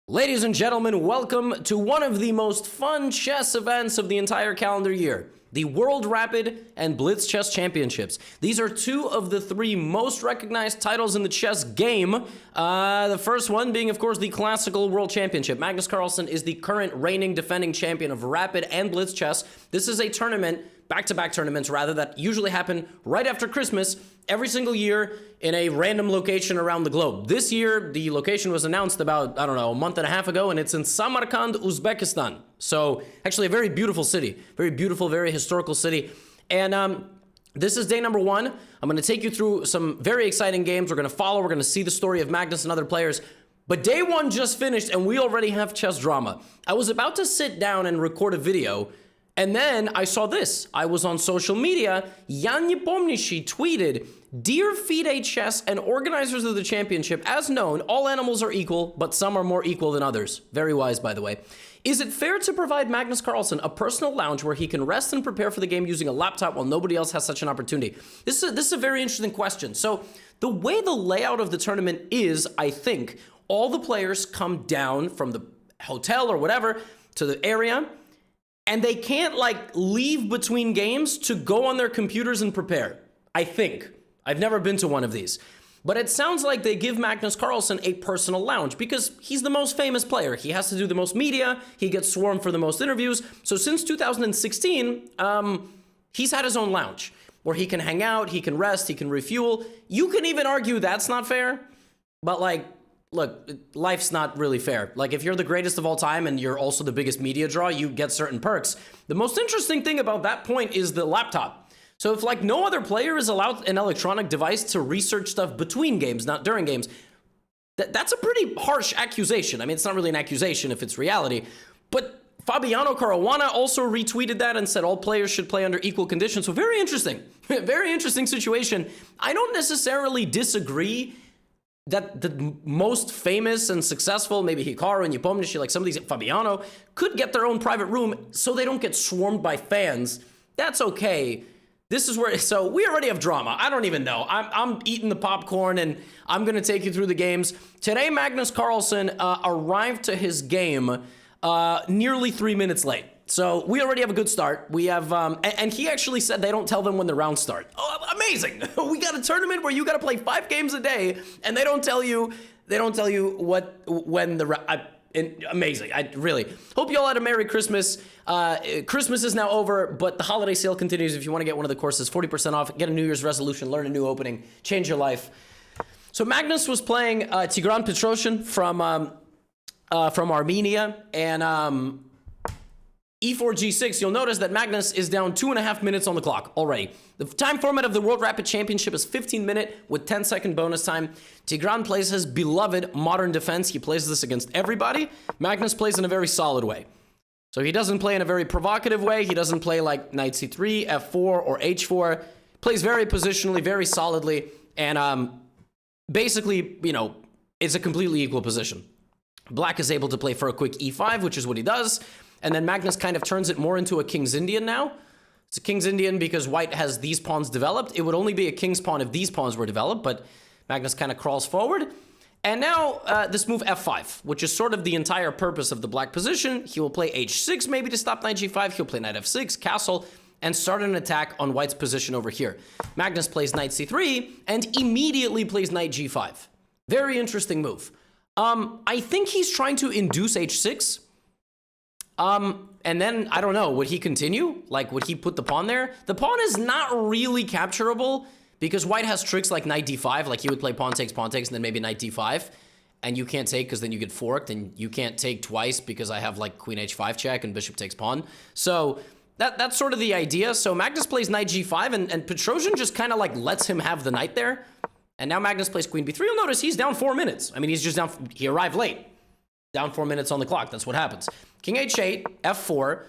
Ladies and gentlemen, welcome to one of the most fun chess events of the entire calendar year, the World Rapid and Blitz Chess Championships. These are two of the three most recognized titles in the chess game. The first one being, of course, the classical World Championship. Magnus Carlsen is the current reigning defending champion of Rapid and Blitz Chess. This is a tournament, back-to-back tournaments rather, that usually happen right after Christmas every single year in a random location around the globe. This year, the location was announced about, I don't know, a month and a half ago, and it's in Samarkand, Uzbekistan. So actually a very beautiful city, very beautiful, very historical city. And this is day number one. I'm going to take you through some very exciting games. We're going to see the story of Magnus and other players. But day one just finished, and we already have chess drama. I was about to sit down and record a video, and then I saw this. I was on social media. Jan Nepomniachtchi tweeted, "Dear FIDE Chess and organizers of the championship, as known, all animals are equal, but some are more equal than others." Very wise, by the way. "Is it fair to provide Magnus Carlsen a personal lounge where he can rest and prepare for the game using a laptop while nobody else has such an opportunity?" This is a very interesting question. So the way the layout of the tournament is, I think, all the players come down from the hotel or whatever to the area, and they can't leave between games to go on their computers and prepare. I think. I've never been to one of these. But it sounds like they give Magnus Carlsen a personal lounge because he's the most famous player. He has to do the most media. He gets swarmed for the most interviews. So since 2016, he's had his own lounge where he can hang out, he can rest, he can refuel. You can even argue that's not fair. But look, life's not really fair. If you're the greatest of all time and you're also the biggest media draw, you get certain perks. The most interesting thing about that point is the laptop. So if no other player is allowed an electronic device to research stuff between games, not during games, that's a pretty harsh accusation. I mean, it's not really an accusation if it's reality. But Fabiano Caruana also retweeted that and said all players should play under equal conditions. So very interesting. Very interesting situation. I don't necessarily disagree that the most famous and successful, maybe Hikaru and Nepomniachtchi, some of these, Fabiano, could get their own private room so they don't get swarmed by fans. That's okay. This is where, so we already have drama. I don't even know. I'm eating the popcorn and I'm going to take you through the games. Today, Magnus Carlsen arrived to his game nearly 3 minutes late. So we already have a good start. We have, and he actually said they don't tell them when the rounds start. Oh, amazing. We got a tournament where you got to play 5 games a day and they don't tell you when the, amazing. I really hope you all had a Merry Christmas. Christmas is now over, but the holiday sale continues. If you want to get one of the courses, 40% off, get a New Year's resolution, learn a new opening, change your life. So Magnus was playing Tigran Petrosyan from Armenia, and E4 G6, you'll notice that Magnus is down 2.5 minutes on the clock already. The time format of the World Rapid Championship is 15-minute with 10-second bonus time. Tigran plays his beloved modern defense. He plays this against everybody. Magnus plays in a very solid way. So he doesn't play in a very provocative way. He doesn't play like Knight C3, F4, or H4. Plays very positionally, very solidly, and basically, it's a completely equal position. Black is able to play for a quick E5, which is what he does. And then Magnus kind of turns it more into a King's Indian now. It's a King's Indian because white has these pawns developed. It would only be a King's pawn if these pawns were developed, but Magnus kind of crawls forward. And now this move F5, which is sort of the entire purpose of the black position. He will play H6 maybe to stop Knight G5. He'll play Knight F6, castle, and start an attack on white's position over here. Magnus plays Knight C3 and immediately plays Knight G5. Very interesting move. I think he's trying to induce H6. And then, I don't know, would he continue? Would he put the pawn there? The pawn is not really capturable because white has tricks like Knight D5, he would play pawn takes, and then maybe Knight D5. And you can't take because then you get forked, and you can't take twice because I have Queen H5 check and bishop takes pawn. So that's sort of the idea. So Magnus plays Knight G5, and Petrosyan just kind of lets him have the knight there. And now Magnus plays Queen B3. You'll notice he's down 4 minutes. I mean, he's just down, he arrived late. Down 4 minutes on the clock. That's what happens. King H8, F4,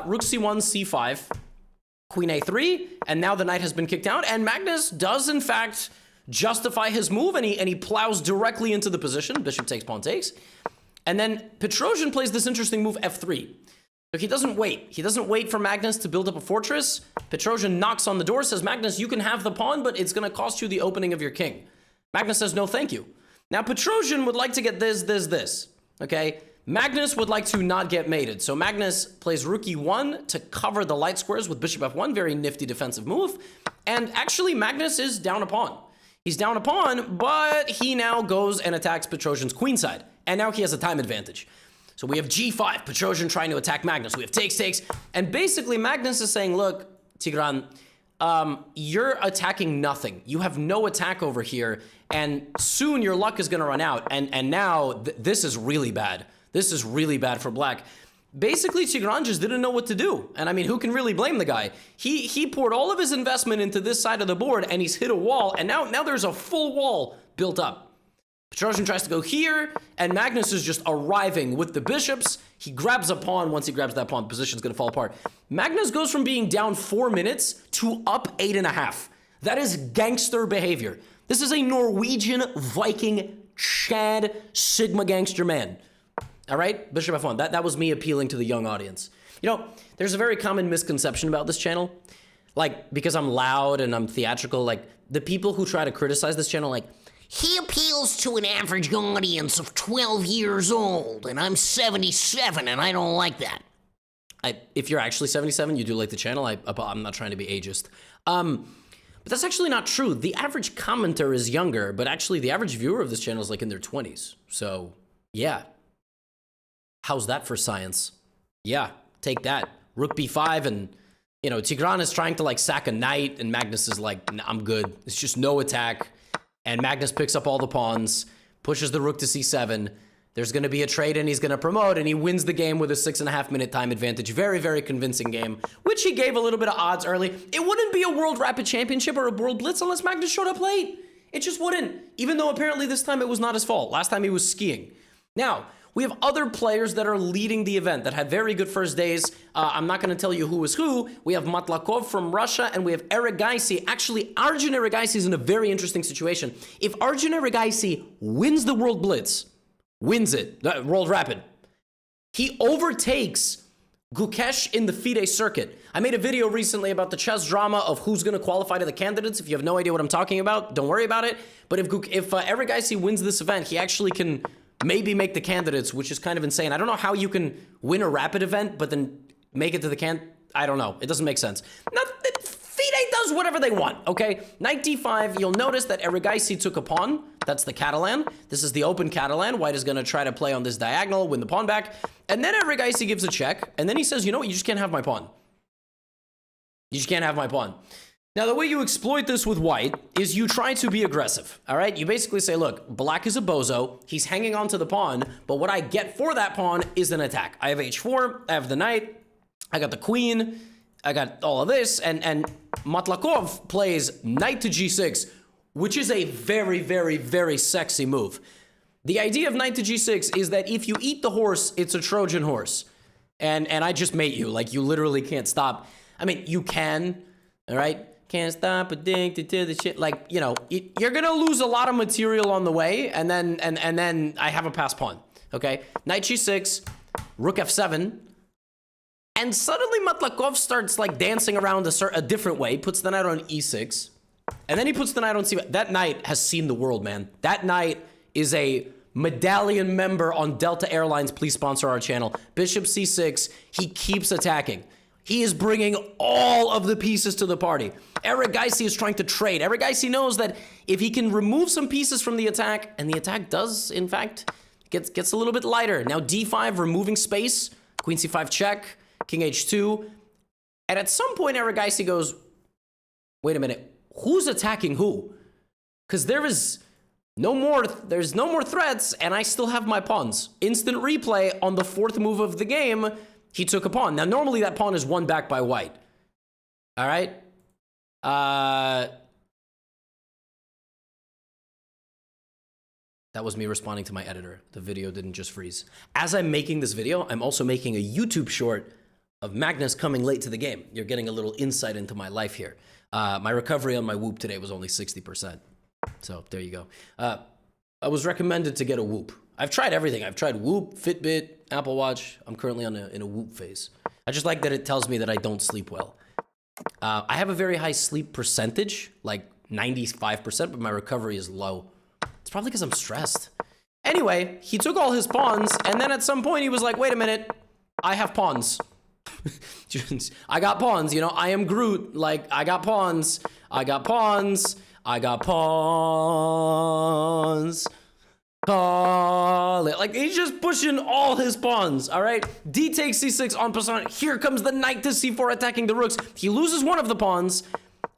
Rook C1, C5, Queen A3, and now the knight has been kicked out. And Magnus does, in fact, justify his move, and he plows directly into the position. Bishop takes, pawn takes. And then Petrosyan plays this interesting move, F3. So he doesn't wait. He doesn't wait for Magnus to build up a fortress. Petrosyan knocks on the door, says, Magnus, you can have the pawn, but it's going to cost you the opening of your king. Magnus says, no, thank you. Now, Petrosyan would like to get this. okay, Magnus would like to not get mated. So Magnus plays rook e1 to cover the light squares with bishop f1. Very nifty defensive move. And actually, Magnus is down a pawn. He's down a pawn, but he now goes and attacks Petrosian's queenside. And now he has a time advantage. So we have g5, Petrosian trying to attack Magnus. We have takes. And basically, Magnus is saying, look, Tigran, you're attacking nothing. You have no attack over here. And soon your luck is going to run out. And now this is really bad. This is really bad for black. Basically, Tigran just didn't know what to do. And I mean, who can really blame the guy? He poured all of his investment into this side of the board, and he's hit a wall, and now there's a full wall built up. Petrosian tries to go here, and Magnus is just arriving with the bishops. He grabs a pawn. Once he grabs that pawn, the position's going to fall apart. Magnus goes from being down 4 minutes to up 8.5. That is gangster behavior. This is a Norwegian Viking Chad Sigma gangster man. All right, Bishop F1. That was me appealing to the young audience. You know, there's a very common misconception about this channel. Like, because I'm loud and I'm theatrical, like, the people who try to criticize this channel, like, he appeals to an average audience of 12 years old, and I'm 77, and I don't like that. If you're actually 77, you do like the channel. I'm not trying to be ageist. But that's actually not true. The average commenter is younger, but actually the average viewer of this channel is like in their 20s. So, yeah. How's that for science? Yeah, take that. Rook b5, and, you know, Tigran is trying to, like, sack a knight, and Magnus is like, nah, I'm good. It's just no attack. And Magnus picks up all the pawns, pushes the rook to c7. There's going to be a trade, and he's going to promote, and he wins the game with a 6.5-minute time advantage. Very, very convincing game, which he gave a little bit of odds early. It wouldn't be a World Rapid Championship or a World Blitz unless Magnus showed up late. It just wouldn't, even though apparently this time it was not his fault. Last time he was skiing. Now, we have other players that are leading the event that had very good first days. I'm not going to tell you who is who. We have Matlakov from Russia, and we have Erigaisi. Actually, Arjun Erigaisi is in a very interesting situation. If Arjun Erigaisi wins the World Blitz, wins it, World Rapid, he overtakes Gukesh in the FIDE circuit. I made a video recently about the chess drama of who's going to qualify to the candidates. If you have no idea what I'm talking about, don't worry about it. But if Erigaisi wins this event, he actually can maybe make the candidates, which is kind of insane. I don't know how you can win a rapid event, but then make it to the I don't know. It doesn't make sense. FIDE does whatever they want, okay? Knight d5, you'll notice that Erigaisi took a pawn. That's the Catalan. This is the open Catalan. White is going to try to play on this diagonal, win the pawn back. And then Erigaisi gives a check, and then he says, you know what? You just can't have my pawn. You just can't have my pawn. Now, the way you exploit this with white is you try to be aggressive, all right? You basically say, look, black is a bozo. He's hanging on to the pawn, but what I get for that pawn is an attack. I have h4, I have the knight, I got the queen, I got all of this, and Matlakov plays knight to g6, which is a very, very, very sexy move. The idea of knight to g6 is that if you eat the horse, it's a Trojan horse. And I just mate you, like you literally can't stop. I mean, you can, all right? Can't stop addicted to the shit. Like, you know, you're gonna lose a lot of material on the way, and then I have a pass pawn. Okay, knight g6, rook f7, and suddenly Matlakov starts like dancing around a different way. Puts the knight on e6, and then he puts the knight on c5. That knight has seen the world, man. That knight is a medallion member on Delta Airlines. Please sponsor our channel. Bishop c6. He keeps attacking. He is bringing all of the pieces to the party. Erigaisi is trying to trade. Erigaisi knows that if he can remove some pieces from the attack, and the attack does, in fact, gets a little bit lighter. Now d5, removing space. Queen c5 check. King h2. And at some point, Erigaisi goes, wait a minute. Who's attacking who? Because there's no more threats, and I still have my pawns. Instant replay on the fourth move of the game. He took a pawn. Now, normally that pawn is won back by white. All right? That was me responding to my editor. The video didn't just freeze. As I'm making this video, I'm also making a YouTube short of Magnus coming late to the game. You're getting a little insight into my life here. My recovery on my Whoop today was only 60%. So there you go. I was recommended to get a Whoop. I've tried everything. I've tried Whoop, Fitbit, Apple Watch. I'm currently in a Whoop phase. I just like that it tells me that I don't sleep well. I have a very high sleep percentage, like 95%, but my recovery is low. It's probably because I'm stressed. Anyway, he took all his pawns, and then at some point he was like, wait a minute, I have pawns. I got pawns, you know, I am Groot, like, I got pawns, I got pawns, I got pawns. Call it. Like, he's just pushing all his pawns, all right? D takes c6 en passant. Here comes the knight to c4 attacking the rooks. He loses one of the pawns,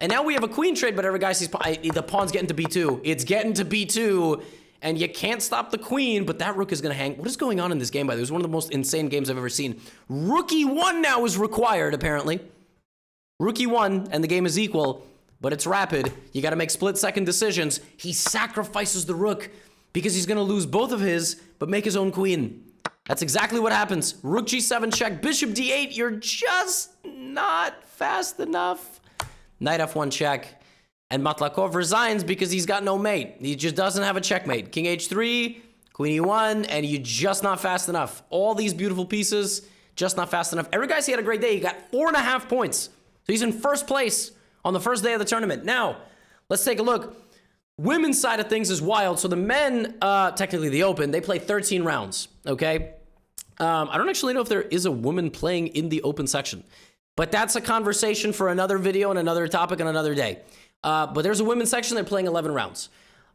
and now we have a queen trade, but every guy sees the pawn's getting to b2. It's getting to b2, and you can't stop the queen, but that rook is going to hang. What is going on in this game, by the way? It was one of the most insane games I've ever seen. Rook e1 now is required, apparently. Rook e1, and the game is equal, but it's rapid. You got to make split-second decisions. He sacrifices the rook, because he's going to lose both of his, but make his own queen. That's exactly what happens. Rook g7 check, bishop d8. You're just not fast enough. Knight f1 check. And Matlakov resigns because he's got no mate. He just doesn't have a checkmate. King h3, queen e1, and you're just not fast enough. All these beautiful pieces, just not fast enough. Every guy's had a great day. He got 4.5 points. So he's in first place on the first day of the tournament. Now, let's take a look. Women's side of things is wild. So the men, technically the Open, they play 13 rounds, okay? I don't actually know if there is a woman playing in the Open section, but that's a conversation for another video and another topic on another day. But there's a women's section, they're playing 11 rounds.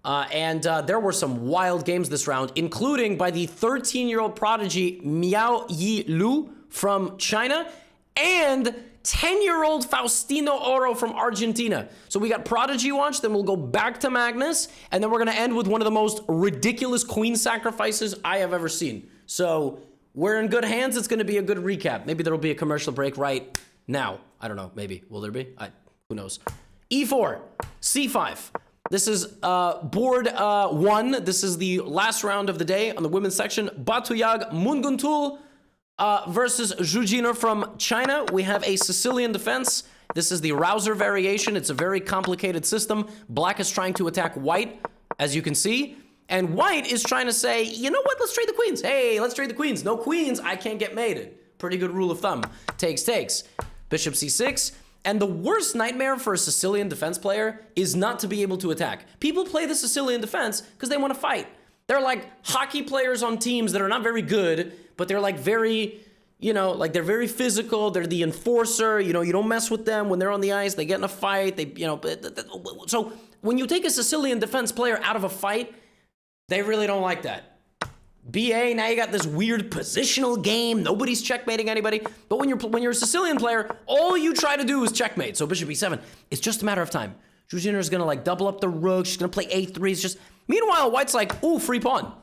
And there were some wild games this round, including by the 13-year-old prodigy Miao Yi Lu from China and 10-year-old Faustino Oro from Argentina. So we got Prodigy watch, then we'll go back to Magnus, and then we're going to end with one of the most ridiculous queen sacrifices I have ever seen. So we're in good hands. It's going to be a good recap. Maybe there will be a commercial break right now. I don't know. Maybe. Will there be? Who knows? E4, C5. This is board 1. This is the last round of the day on the women's section. Batuyag Munguntul versus Zhu Jiner from China. We have a Sicilian defense. This is the Rouser variation. It's a very complicated system. Black is trying to attack white, as you can see. And white is trying to say, you know what? Let's trade the queens. Hey, let's trade the queens. No queens, I can't get mated. Pretty good rule of thumb. Takes. Bishop c6. And the worst nightmare for a Sicilian defense player is not to be able to attack. People play the Sicilian defense because they want to fight. They're like hockey players on teams that are not very good, but they're like very, you know, like they're very physical. They're the enforcer. You know, you don't mess with them when they're on the ice. They get in a fight. They, you know, so when you take a Sicilian defense player out of a fight, they really don't like that. BA, now you got this weird positional game. Nobody's checkmating anybody. But when you're a Sicilian player, all you try to do is checkmate. So bishop e7, it's just a matter of time. Zhu Jiner is going to like double up the rook. She's going to play a3. It's just, meanwhile, white's like, ooh, free pawn.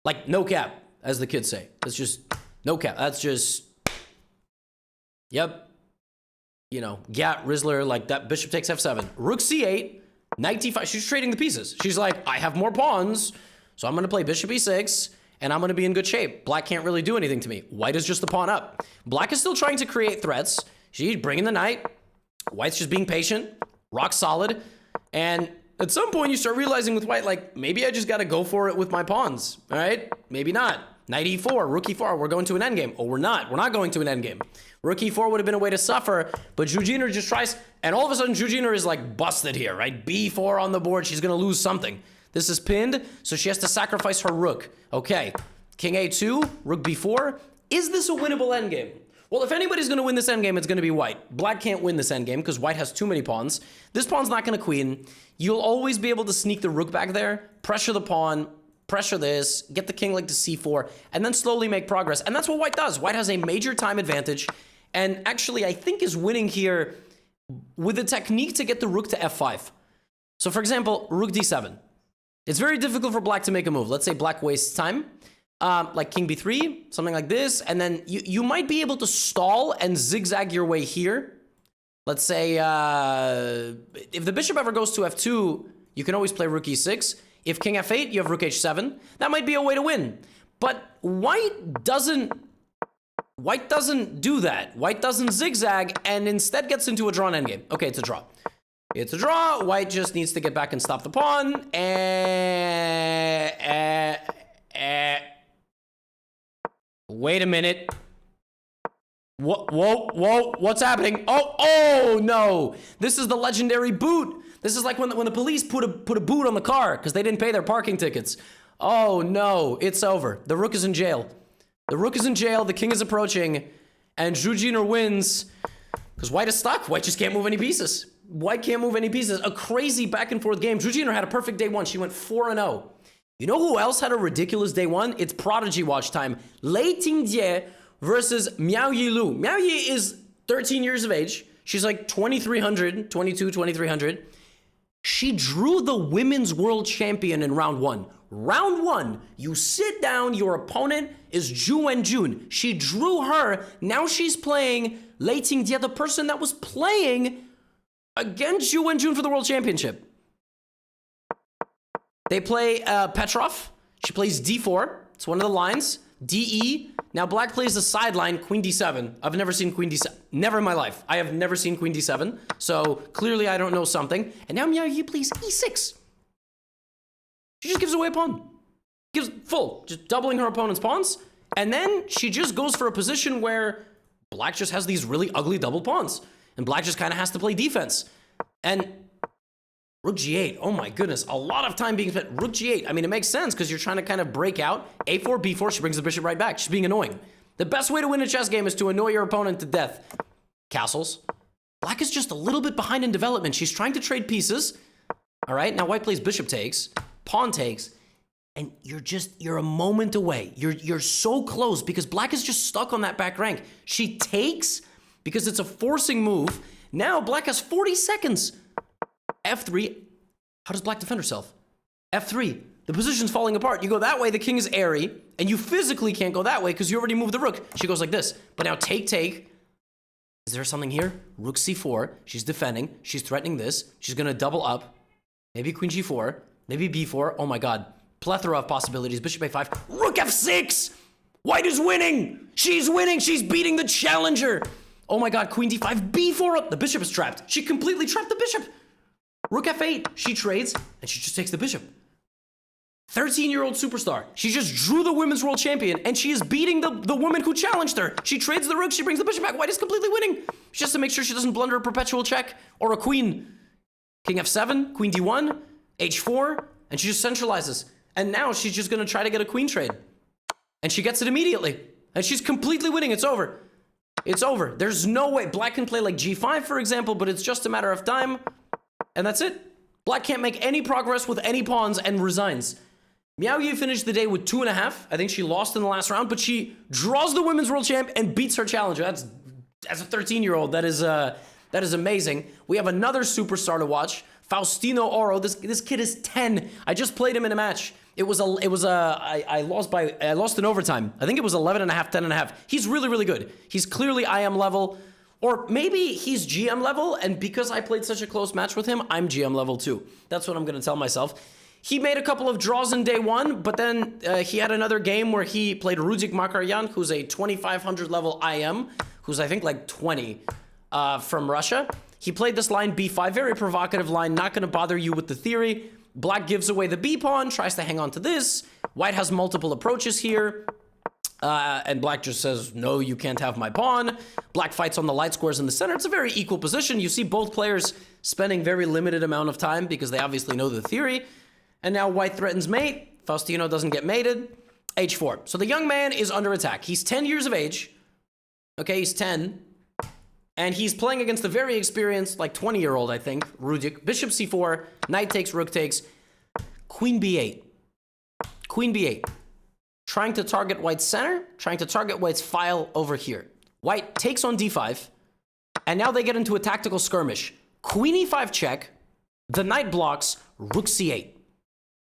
Like, no cap, as the kids say. That's just, no cap. That's just, yep. You know, Gat, Rizzler, like that, bishop takes f7. Rook c8, knight d5. She's trading the pieces. She's like, I have more pawns, so I'm going to play bishop e6, and I'm going to be in good shape. Black can't really do anything to me. White is just the pawn up. Black is still trying to create threats. She's bringing the knight. White's just being patient, rock solid, and at some point you start realizing with white, like, maybe I just got to go for it with my pawns, all right? Maybe not. Knight e4, rook e4, we're going to an endgame. Oh, we're not. We're not going to an endgame. Rook e4 would have been a way to suffer, but Zhu Jiner just tries, and all of a sudden Zhu Jiner is like busted here, right? b4 on the board. She's going to lose something. This is pinned, so she has to sacrifice her rook. Okay, king a2, rook b4. Is this a winnable endgame? Well, if anybody's going to win this endgame, it's going to be white. Black can't win this endgame because white has too many pawns. This pawn's not going to queen. You'll always be able to sneak the rook back there, pressure the pawn, pressure this, get the king leg to c4, and then slowly make progress. And that's what white does. White has a major time advantage, and actually I think is winning here with a technique to get the rook to f5. So for example, rook d7. It's very difficult for black to make a move. Let's say black wastes time, like king b3, something like this, and then you might be able to stall and zigzag your way here. Let's say if the bishop ever goes to f2, you can always play rook e6. If king f8, you have rook h7. That might be a way to win. But white doesn't do that. White doesn't zigzag and instead gets into a drawn endgame. Okay, it's a draw. It's a draw. White just needs to get back and stop the pawn. Wait a minute. Whoa, what's happening? Oh, no. This is the legendary boot. This is like when the police put a boot on the car because they didn't pay their parking tickets. Oh no, it's over. The rook is in jail. The rook is in jail, the king is approaching, and Zhu Jiner wins because white is stuck. White just can't move any pieces. White can't move any pieces. A crazy back and forth game. Zhu Jiner had a perfect day one. She went 4-0. You know who else had a ridiculous day one? It's Prodigy watch time. Lei Tingjie versus Miao Yilu. Miao Yi is 13 years of age. She's like 2,300, 22, 2,300. She drew the women's world champion in round one. Round one, you sit down, your opponent is Zhu Wenjun. She drew her, now she's playing Lei Tingjie, the person that was playing against Zhu Wenjun for the world championship. They play Petrov. She plays d4. It's one of the lines. de. Now black plays the sideline, queen d7. I've never seen queen d7. Never in my life. I have never seen queen d7. So clearly I don't know something. And now Miao Yi plays e6. She just gives away a pawn. Gives full, just doubling her opponent's pawns. And then she just goes for a position where black just has these really ugly double pawns. And black just kind of has to play defense. And rook g8, oh my goodness, a lot of time being spent. Rook g8, I mean, it makes sense because you're trying to kind of break out. a4, b4, she brings the bishop right back. She's being annoying. The best way to win a chess game is to annoy your opponent to death. Castles. Black is just a little bit behind in development. She's trying to trade pieces. All right, now white plays bishop takes, pawn takes, and you're a moment away. You're so close because black is just stuck on that back rank. She takes because it's a forcing move. Now black has 40 seconds. f3. How does black defend herself? f3. The position's falling apart. You go that way, the king is airy, and you physically can't go that way because you already moved the rook. She goes like this. But now take. Is there something here? Rook c4. She's defending. She's threatening this. She's going to double up. Maybe queen g4. Maybe b4. Oh my god. Plethora of possibilities. Bishop a5. Rook f6! White is winning! She's winning! She's beating the challenger! Oh my god, queen d5, b4. The bishop is trapped. She completely trapped the bishop. Rook f8. She trades, and she just takes the bishop. 13-year-old superstar. She just drew the women's world champion, and she is beating the woman who challenged her. She trades the rook, she brings the bishop back. White is completely winning. Just to make sure she doesn't blunder a perpetual check or a queen. King f7, queen d1, h4, and she just centralizes. And now she's just going to try to get a queen trade. And she gets it immediately. And she's completely winning. It's over. It's over. There's no way. Black can play like g5, for example, but it's just a matter of time. And that's it. Black can't make any progress with any pawns and resigns. Miao Yi finished the day with 2.5. I think she lost in the last round, but she draws the women's world champ and beats her challenger. That's as a 13-year-old. That is amazing. We have another superstar to watch. Faustino Oro. This kid is 10. I just played him in a match. I lost in overtime. I think it was 11.5, 10.5. He's really, really good. He's clearly IM level, or maybe he's GM level, and because I played such a close match with him, I'm GM level too. That's what I'm going to tell myself. He made a couple of draws in day one, but then he had another game where he played Rudik Makaryan, who's a 2,500 level IM, who's I think like 20 from Russia. He played this line b5, very provocative line, not going to bother you with the theory. Black gives away the b pawn, tries to hang on to this. White has multiple approaches here. And black just says, no, you can't have my pawn. Black fights on the light squares in the center. It's a very equal position. You see both players spending very limited amount of time because they obviously know the theory. And now white threatens mate. Faustino doesn't get mated. h4. So the young man is under attack. He's 10 years of age. Okay, he's 10. And he's playing against a very experienced, like 20-year-old, I think, Rudik. Bishop c4, knight takes, rook takes. Queen b8. Queen b8. Trying to target white's center, trying to target white's file over here. White takes on d5, and now they get into a tactical skirmish. Queen e5 check, the knight blocks, rook c8.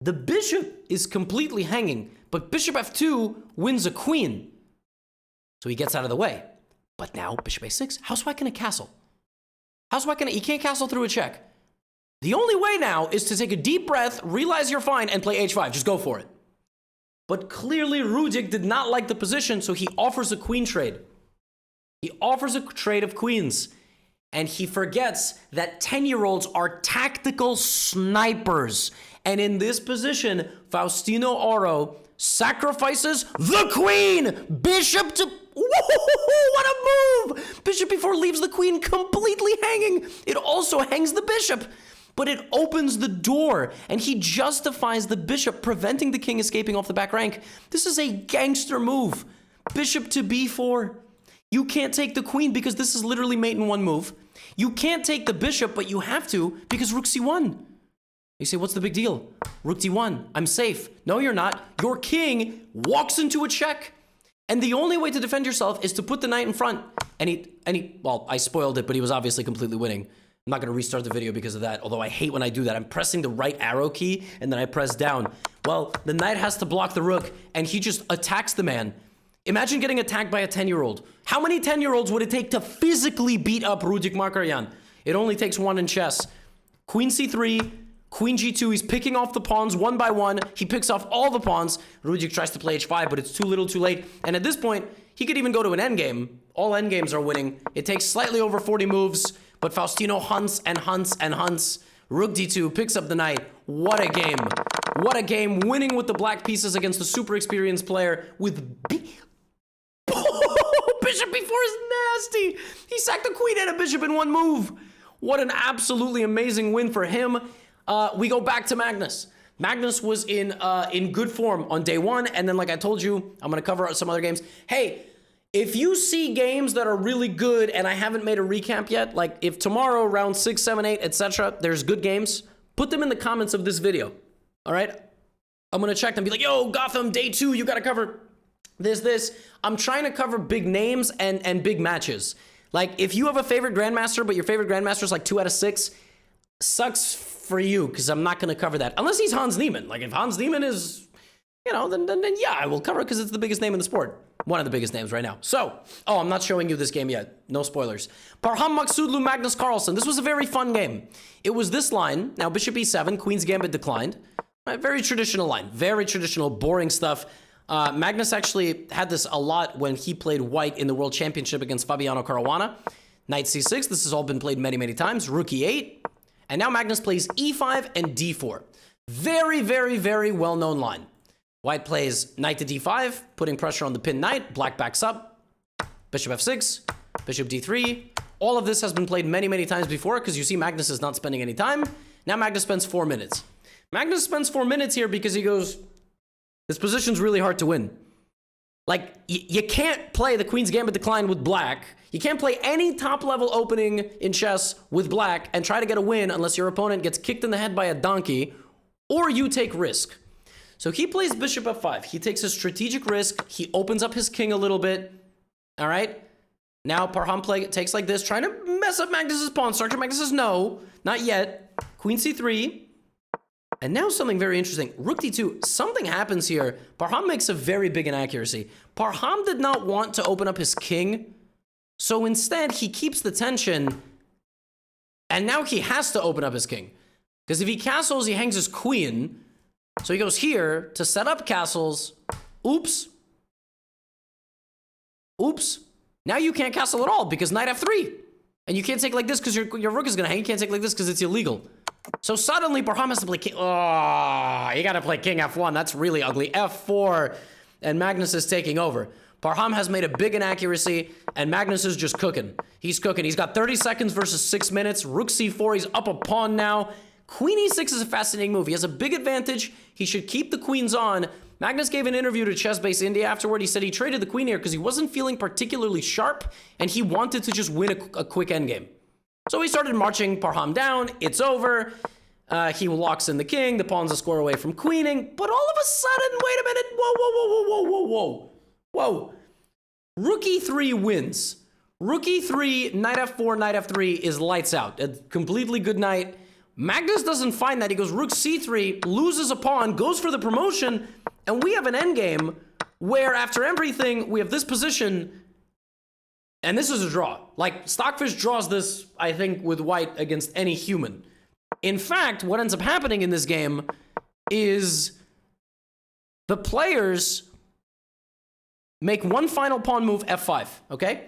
The bishop is completely hanging, but bishop f2 wins a queen. So he gets out of the way. But now bishop a6, how's white gonna castle? How's white gonna, he can't castle through a check. The only way now is to take a deep breath, realize you're fine, and play h5, just go for it. But clearly Rudik did not like the position, so he offers a queen trade. He offers a trade of queens. And he forgets that 10-year-olds are tactical snipers. And in this position, Faustino Oro sacrifices the queen! Bishop to... Whoa, what a move! Bishop e4 leaves the queen completely hanging. It also hangs the bishop. but it opens the door, and he justifies the bishop, preventing the king escaping off the back rank. This is a gangster move. Bishop to b4. You can't take the queen because this is literally mate in one move. You can't take the bishop, but you have to because rook c1. You say, what's the big deal? Rook d1, I'm safe. No, you're not. Your king walks into a check. And the only way to defend yourself is to put the knight in front. And he, well, I spoiled it, but he was obviously completely winning. I'm not going to restart the video because of that, although I hate when I do that. I'm pressing the right arrow key, and then I press down. Well, the knight has to block the rook, and he just attacks the man. Imagine getting attacked by a 10-year-old. How many 10-year-olds would it take to physically beat up Rudik Markaryan? It only takes one in chess. Queen c3, queen g2, he's picking off the pawns one by one. He picks off all the pawns. Rudik tries to play h5, but it's too little too late. And at this point, he could even go to an endgame. All endgames are winning. It takes slightly over 40 moves, but Faustino hunts and hunts and hunts. Rook d2 picks up the knight. What a game. What a game. Winning with the black pieces against the super experienced player with bishop b4 is nasty. He sacked the queen and a bishop in one move. What an absolutely amazing win for him. We go back to Magnus. Magnus was in good form on day one, and then like I told you, I'm going to cover some other games. Hey, if you see games that are really good and I haven't made a recap yet, like if tomorrow, round 6, 7, 8, etc., there's good games, put them in the comments of this video, all right? I'm going to check them, be like, yo, Gotham, day 2, you got to cover this. I'm trying to cover big names and big matches. Like, if you have a favorite Grandmaster, but your favorite Grandmaster is like 2 out of 6, sucks for you, because I'm not going to cover that. Unless he's Hans Niemann. Like, if Hans Niemann is, you know, then yeah, I will cover it because it's the biggest name in the sport. One of the biggest names right now. So, oh, I'm not showing you this game yet. No spoilers. Parham Maksudlu, Magnus Carlsen. This was a very fun game. It was this line. Now, bishop e7, queen's gambit declined. Very traditional line. Very traditional, boring stuff. Magnus actually had this a lot when he played white in the World Championship against Fabiano Caruana. Knight c6. This has all been played many, many times. Rook e8. And now Magnus plays e5 and d4. Very, very, very well-known line. White plays knight to d5, putting pressure on the pinned knight. Black backs up. Bishop f6. Bishop d3. All of this has been played many, many times before because you see Magnus is not spending any time. Now Magnus spends 4 minutes. Magnus spends 4 minutes here because he goes, this position's really hard to win. Like, you can't play the Queen's Gambit decline with black. You can't play any top-level opening in chess with black and try to get a win unless your opponent gets kicked in the head by a donkey or you take risk. So he plays bishop f5. He takes a strategic risk. He opens up his king a little bit. All right? Now Parham takes like this, trying to mess up Magnus's pawn structure. Magnus says no, not yet. Queen c3. And now something very interesting. Rook d2. Something happens here. Parham makes a very big inaccuracy. Parham did not want to open up his king. So instead, he keeps the tension. And now he has to open up his king. Because if he castles, he hangs his queen. So he goes here to set up castles. Oops. Oops. Now you can't castle at all because knight f3. And you can't take like this because your rook is going to hang. You can't take like this because it's illegal. So suddenly Parham has to play king. Oh, you got to play king f1. That's really ugly. f4. And Magnus is taking over. Parham has made a big inaccuracy, and Magnus is just cooking. He's cooking. He's got 30 seconds versus 6 minutes. Rook c4. He's up a pawn now. Queen e6 is a fascinating move. He has a big advantage. He should keep the queens on. Magnus gave an interview to ChessBase India afterward. He said he traded the queen here because he wasn't feeling particularly sharp, and he wanted to just win a quick endgame. So he started marching Parham down. It's over. He locks in the king. The pawn's a square away from queening. But all of a sudden, wait a minute. Whoa, whoa, whoa, whoa, whoa, whoa, whoa. Whoa. Rook e3 wins. Rook e3, knight f4, knight f3 is lights out. A completely good knight. Magnus doesn't find that. He goes rook c3, loses a pawn, goes for the promotion, and we have an endgame where after everything, we have this position, and this is a draw. Like, Stockfish draws this, I think, with white against any human. In fact, what ends up happening in this game is the players make one final pawn move, f5, okay?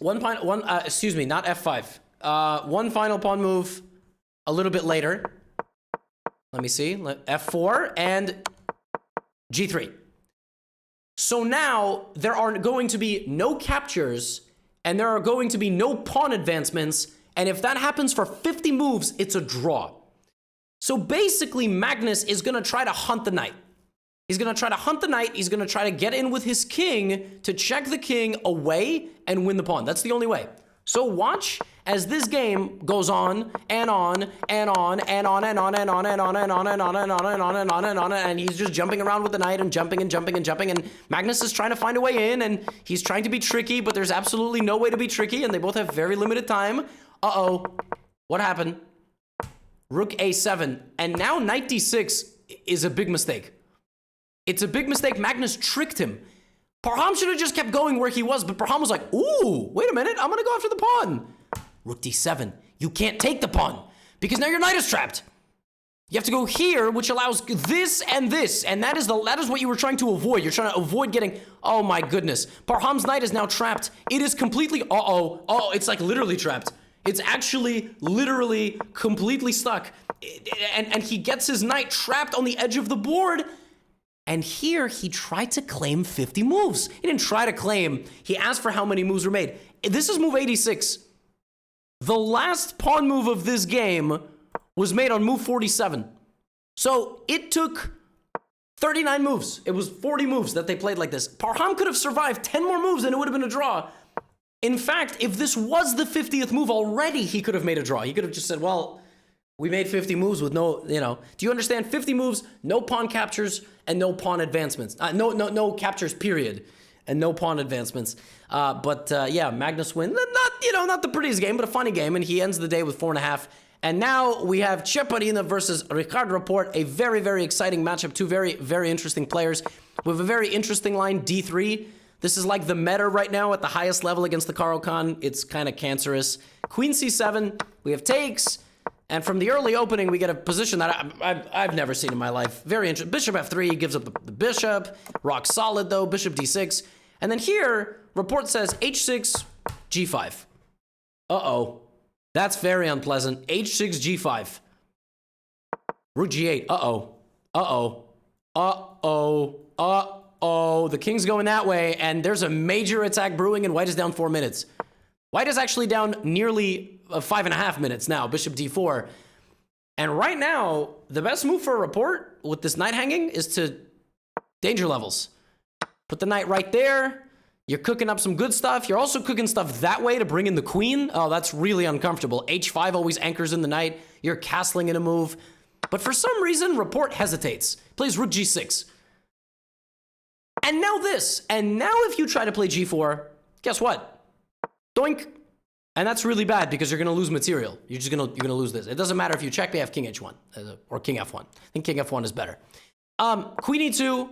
Excuse me, not f5. One final pawn move a little bit later. Let me see, f4 and g3. So now there are going to be no captures and there are going to be no pawn advancements And if that happens for 50 moves, it's a draw. So basically, Magnus is going to try to hunt the knight. He's going to try to hunt the knight. He's going to try to get in with his king to check the king away and win the pawn. That's the only way. So watch as this game goes on and on and on and on and on and on and on and on and on and on and on and on and on, and he's just jumping around with the knight and jumping and jumping and jumping, and Magnus is trying to find a way in, and he's trying to be tricky, but there's absolutely no way to be tricky, and they both have very limited time. Uh-oh. What happened? Rook a7, and now knight d6 is a big mistake. It's a big mistake. Magnus tricked him. Parham should have just kept going where he was, but Parham was like, ooh, wait a minute, I'm gonna go after the pawn. Rook d7, you can't take the pawn, because now your knight is trapped. You have to go here, which allows this, and that is what you were trying to avoid. You're trying to avoid getting, oh my goodness. Parham's knight is now trapped. It is completely, it's like literally trapped. It's actually literally completely stuck. And he gets his knight trapped on the edge of the board. And here, he tried to claim 50 moves. He didn't try to claim. He asked for how many moves were made. This is move 86. The last pawn move of this game was made on move 47. So it took 39 moves. It was 40 moves that they played like this. Parham could have survived 10 more moves and it would have been a draw. In fact, if this was the 50th move already, he could have made a draw. He could have just said, well, we made 50 moves with no, do you understand? 50 moves, no pawn captures, and no pawn advancements. No captures, period. And no pawn advancements. Yeah, Magnus wins. Not the prettiest game, but a funny game. And he ends the day with 4.5. And now we have Ceparina versus Ricard Rapport. A very, very exciting matchup. Two very, very interesting players. We have a very interesting line, d3. This is like the meta right now at the highest level against the Caro-Kann. It's kind of cancerous. Queen c7. We have takes. And from the early opening, we get a position that I've never seen in my life. Very interesting. Bishop f3 gives up the bishop. Rock solid, though. Bishop d6. And then here, Rapport says h6, g5. Uh-oh. That's very unpleasant. h6, g5. Rook g8. Uh-oh. Uh-oh. Uh-oh. Uh-oh. The king's going that way, and there's a major attack brewing, and white is down 4 minutes. White is actually down nearly 5.5 minutes now, bishop d4. And right now, the best move for a Rapport with this knight hanging is to danger levels. Put the knight right there. You're cooking up some good stuff. You're also cooking stuff that way to bring in the queen. Oh, that's really uncomfortable. h5 always anchors in the knight. You're castling in a move. But for some reason, Rapport hesitates. Plays rook g6. And now this. And now if you try to play g4, guess what? Doink. And that's really bad because you're going to lose material. You're going to lose this. It doesn't matter if you check, they have king h1 or king f1. I think king f1 is better. Queen e2,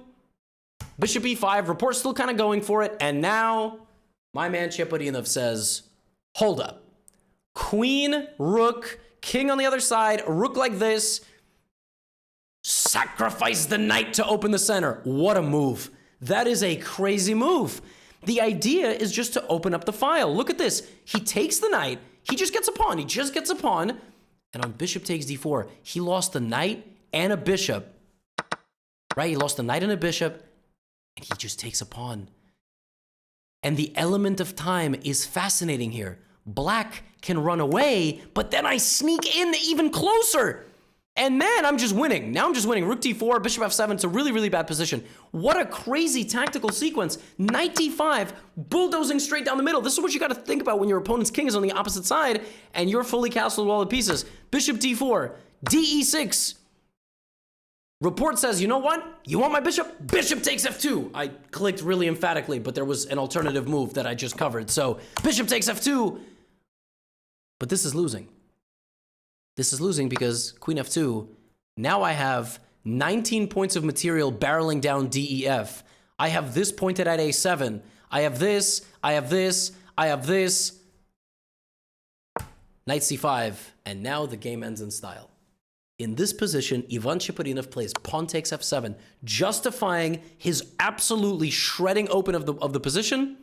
bishop e5, Rapport's still kind of going for it. And now my man Cheparinov says, hold up. Queen, rook, king on the other side, rook like this. Sacrifice the knight to open the center. What a move. That is a crazy move. The idea is just to open up the file. Look at this. He takes the knight. He just gets a pawn. He just gets a pawn. And on bishop takes d4, he lost a knight and a bishop. Right? He lost a knight and a bishop. And he just takes a pawn. And the element of time is fascinating here. Black can run away, but then I sneak in even closer. And then I'm just winning. Now I'm just winning. Rook d4, bishop f7. It's a really, really bad position. What a crazy tactical sequence. Knight d5, bulldozing straight down the middle. This is what you got to think about when your opponent's king is on the opposite side and you're fully castled with all the pieces. Bishop d4, de6. Rapport says, you know what? You want my bishop? Bishop takes f2. I clicked really emphatically, but there was an alternative move that I just covered. So bishop takes f2. But this is losing. This is losing because queen f2, now I have 19 points of material barreling down def. I have this pointed at a7. I have this, I have this, I have this. Knight c5, and now the game ends in style. In this position, Ivan Cheparinov plays pawn takes f7, justifying his absolutely shredding open of the position.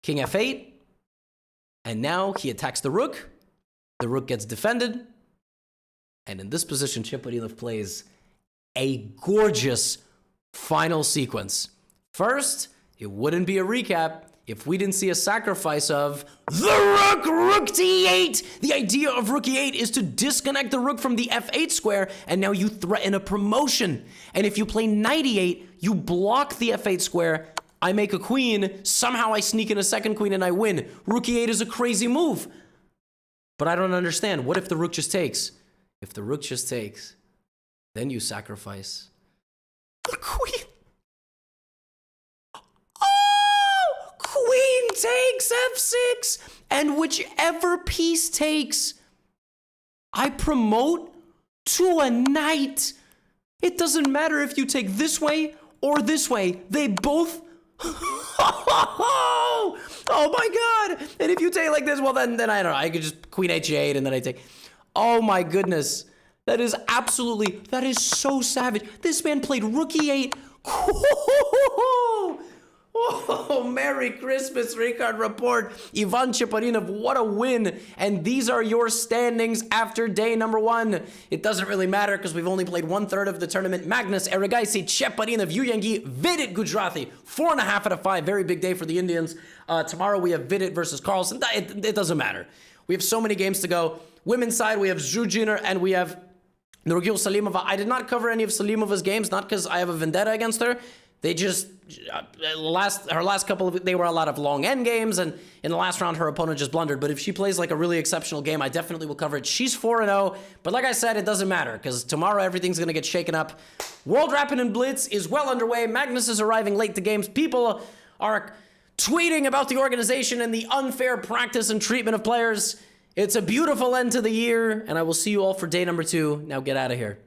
King f8, and now he attacks the rook. The rook gets defended. And in this position, Cheparinov plays a gorgeous final sequence. First, it wouldn't be a recap if we didn't see a sacrifice of the rook to e8. The idea of rook e8 is to disconnect the rook from the f8 square, and now you threaten a promotion. And if you play knight e8, you block the f8 square. I make a queen, somehow I sneak in a second queen and I win. Rook e8 is a crazy move. But I don't understand. What if the rook just takes? If the rook just takes, then you sacrifice. The queen. Oh! Queen takes f6. And whichever piece takes, I promote to a knight. It doesn't matter if you take this way or this way. They both... Oh my god! And if you take like this, well then I don't know. I could just queen h8 and then I take... Oh my goodness. That is absolutely... That is so savage. This man played rook e8. Oh, Merry Christmas, Ricard Report. Ivan Cheparinov, what a win. And these are your standings after day number 1. It doesn't really matter because we've only played 1/3 of the tournament. Magnus, Erigaisi, Cheparinov, Yuyangi, Vidit Gujarati. 4.5 out of 5. Very big day for the Indians. Tomorrow we have Vidit versus Carlsen. It doesn't matter. We have so many games to go. Women's side, we have Zhujiner and we have Nurgul Salimova. I did not cover any of Salimova's games, not because I have a vendetta against her. They just, her last couple of, they were a lot of long end games, and in the last round, her opponent just blundered. But if she plays like a really exceptional game, I definitely will cover it. She's 4-0, but like I said, it doesn't matter, because tomorrow everything's going to get shaken up. World Rapid and Blitz is well underway. Magnus is arriving late to games. People are tweeting about the organization and the unfair practice and treatment of players. It's a beautiful end to the year, and I will see you all for day number 2. Now get out of here.